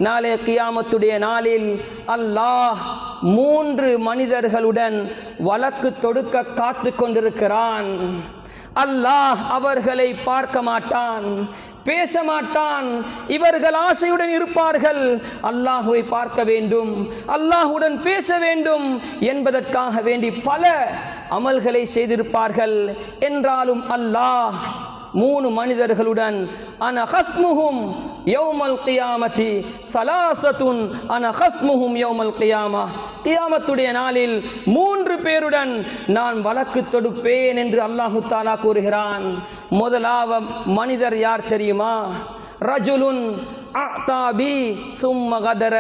நாளை கியாமத்துடைய நாளில் அல்லாஹ் 3 மனிதர்களுடன் வழக்கு தொடுக்க காத்து கொண்டிருக்கிறான். அல்லாஹ் அவர்களை பார்க்க மாட்டான், பேச மாட்டான். இவர்கள் ஆசையுடன் இருப்பார்கள், அல்லாஹுவை பார்க்க வேண்டும், அல்லாஹுடன் பேச வேண்டும் என்பதற்காக வேண்டி பல அமல்களை செய்திருப்பார்கள். என்றாலும் அல்லாஹ் 3 மனிதர்களுடன் அன ஹஸ்முஹும் யௌமல் கியாமத்தி ஸலாஸத்துன் அன ஹஸ்முஹும் யௌமல் கியாமா, கியாமத்துடைய நாளில் 3 பேருடன் நான் வழக்கு தொடுப்பேன் என்று அல்லாஹு தஆலா கூறுகிறான். முதலாவது மனிதர் யார் தெரியுமா? ரஜுலுன் அதாபி சும்ம கதர.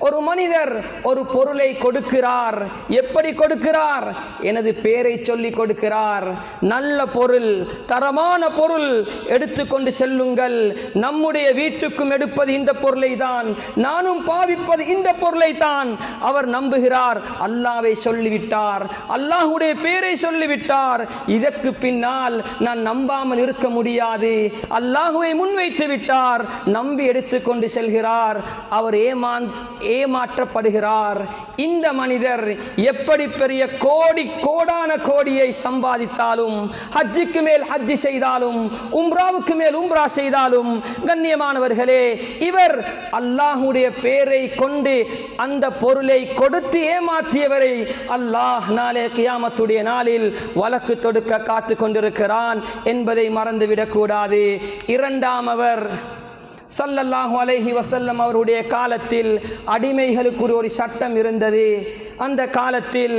ஒரு மனிதர் ஒரு பொருளை கொடுக்கிறார். எப்படி கொடுக்கிறார்? எனது பேரை சொல்லி கொடுக்கிறார். நல்ல பொருள், தரமான பொருள், எடுத்துக்கொண்டு செல்லுங்கள், நம்முடைய வீட்டுக்கும் எடுப்பது இந்த பொருளை தான், நானும் பாவிப்பது இந்த பொருளை தான். அவர் நம்புகிறார், அல்லாஹ்வை சொல்லிவிட்டார், அல்லாஹ்வுடைய பேரை சொல்லிவிட்டார். இதற்கு பின்னால் நான் நம்பாமல் இருக்க முடியாது. அல்லாஹ்வை முன்வைத்து விட்டார், நம்பி எடுத்துக்கொண்டு செல்கிறார். அவர் ஏமாற்றப்படுகிறார். இந்த மனிதர் எப்படி பெரிய கோடான கோடியை சம்பாதித்தாலும், ஹஜ்ஜுக்கு மேல் ஹஜ்ஜி செய்தாலும், உம்ராவுக்கு மேல் உம்ரா செய்தாலும், கண்ணியமானவர்களே, இவர் அல்லாஹ்வுடைய பேரை கொண்டு அந்த பொருளை கொடுத்து ஏமாற்றியவரை அல்லாஹ் நாளே கியாமத்துடைய நாளில் வழக்கு தொடுக்க காத்து கொண்டிருக்கிறான் என்பதை மறந்துவிடக்கூடாது. இரண்டாமவர் ஸல்லல்லாஹு அலைஹி வஸல்லம் அவருடைய காலத்தில் அடிமைகளுக்கு ஒரு சட்டம் இருந்தது. அந்த காலத்தில்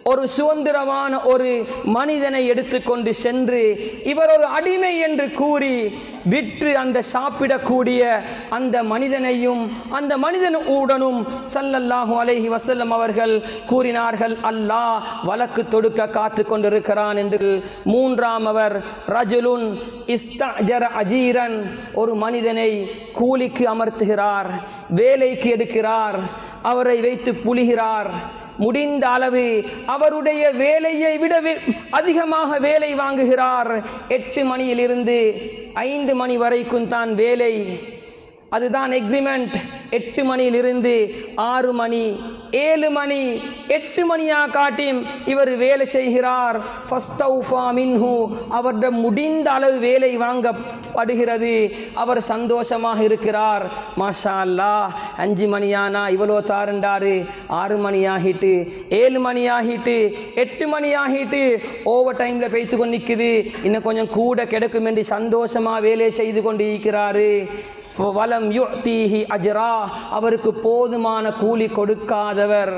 ஒரு சுதந்திரமான ஒரு மனிதனை எடுத்துக்கொண்டு சென்று இவர் ஒரு அடிமை என்று கூறி விற்று அந்த சாப்பிடக்கூடிய அந்த மனிதனையும் அந்த மனிதனுடனும் ஸல்லல்லாஹு அலைஹி வஸல்லம் அவர்கள் கூறினார்கள், அல்லாஹ் வழக்கு தொடுக்க காத்து கொண்டிருக்கிறான் என்று. மூன்றாமவர் ரஜுலுன் இஸ்தஅஜர அஜீரன், ஒரு மனிதனை கூலிக்கு அமர்த்துகிறார், வேலைக்கு எடுக்கிறார், அவரை வைத்து புலிகிறார். முடிந்த அளவு அவருடைய வேலையை விட அதிகமாக வேலை வாங்குகிறார். 8 மணியிலிருந்து 5 மணி வரைக்கும் தான் வேலை, அதுதான் எக்ரிமெண்ட். 8 மணியிலிருந்து 6 மணி, 7 மணி, 8 மணியாக காட்டியும் இவர் வேலை செய்கிறார். ஃபஸ்தௌஃபா மின்ஹு, அவருடைய முடிந்த அளவு வேலை வாங்கப்படுகிறது. அவர் சந்தோஷமாக இருக்கிறார். மாஷா அல்லாஹ், 5 மணியானா இவ்வளோ தாருண்டாரு, 6 மணி ஆகிட்டு, 7 மணி ஆகிட்டு, 8 மணி ஆகிட்டு, ஓவர் டைமில் பெய்த்து கொண்டு நிற்குது, இன்னும் கொஞ்சம் கூட கிடைக்கும் என்று சந்தோஷமாக வேலை செய்து கொண்டு இருக்கிறாரு. வலம் யுஅ்தீஹி அஜ்ரா, அவருக்கு போதுமான கூலி கொடுக்காதவர்.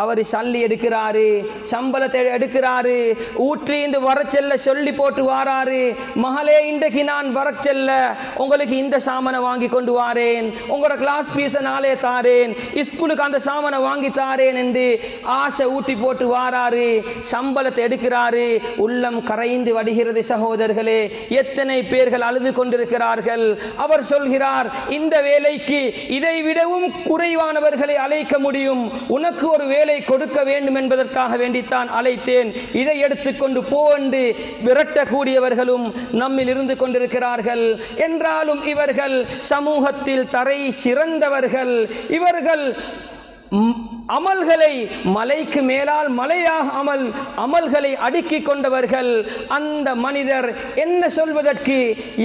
அவர் சல்லி எடுக்கிறாரு, சம்பளத்தை எடுக்கிறாரு, ஊற்றிந்து வர செல்ல சொல்லி போட்டு வாராரு. மகளே, இன்றைக்கு நான் வர செல்ல உங்களுக்கு இந்த சாமானை வாங்கி கொண்டு வாரேன், உங்களோட கிளாஸ் ஃபீஸை நாளே தாரேன், ஸ்கூலுக்கு அந்த சாமானை வாங்கி தாரேன் என்று ஆசை ஊட்டி போட்டு வாராரு. சம்பளத்தை எடுக்கிறாரு, உள்ளம் கரைந்து வடிகிறது. சகோதரர்களே, எத்தனை பேர்கள் அழுது கொண்டிருக்கிறார்கள். அவர் சொல்கிறார், இந்த வேலைக்கு இதை விடவும் குறைவானவர்களை அழைக்க முடியும், உனக்கு ஒரு வேலை கொடுக்க வேண்டும் என்பதற்காக வேண்டித்தான் அழைத்தேன், இதை எடுத்துக்கொண்டு போன்று விரட்டக்கூடியவர்களும் நம்மில் இருந்து கொண்டிருக்கிறார்கள். என்றாலும் இவர்கள் சமூகத்தில் தரை சிறந்தவர்கள். இவர்கள் அமல்களை மலைக்கு மேலால் மலையாக அமல்களை அடுக்கிக் கொண்டவர்கள். அந்த மனிதர் என்ன சொல்வதற்கு,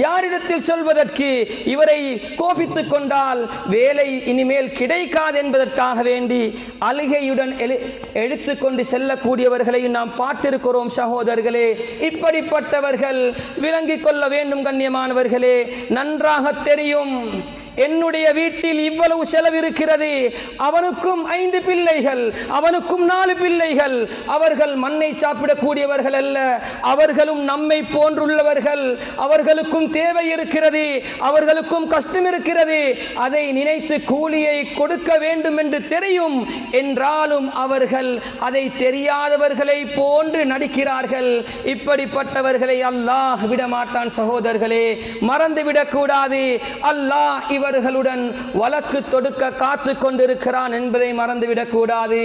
யாரிடத்தில் சொல்வதற்கு? இவரை கோபித்துக் கொண்டால் வேலை இனிமேல் கிடைக்காது என்பதற்காக வேண்டி அழுகையுடன் எடுத்துக்கொண்டு செல்லக்கூடியவர்களையும் நாம் பார்த்திருக்கிறோம். சகோதரர்களே, இப்படிப்பட்டவர்கள் விளங்கிக் கொள்ள வேண்டும். கண்ணியமானவர்களே, நன்றாக தெரியும், என்னுடைய வீட்டில் இவ்வளவு செலவு இருக்கிறது, அவனுக்கும் 5 பிள்ளைகள், அவனுக்கும் 4 பிள்ளைகள். அவர்கள் மண்ணை சாப்பிடக்கூடியவர்கள் அல்ல, அவர்களும் நம்மை போன்றுள்ளவர்கள். அவர்களுக்கும் தேவை இருக்கிறது, அவர்களுக்கும் கஷ்டம் இருக்கிறது. அதை நினைத்து கூலியை கொடுக்க வேண்டும் என்று தெரியும். என்றாலும் அவர்கள் அதை தெரியாதவர்களை போன்று நடிக்கிறார்கள். இப்படிப்பட்டவர்களை அல்லாஹ் விடமாட்டான். சகோதரர்களே, மறந்துவிடக்கூடாது. அல்லாஹ் இவர்களுடன் வழக்கு தொடுக்க காத்து கொண்டிருக்கிறான் என்பதை மறந்துவிடக்கூடாது.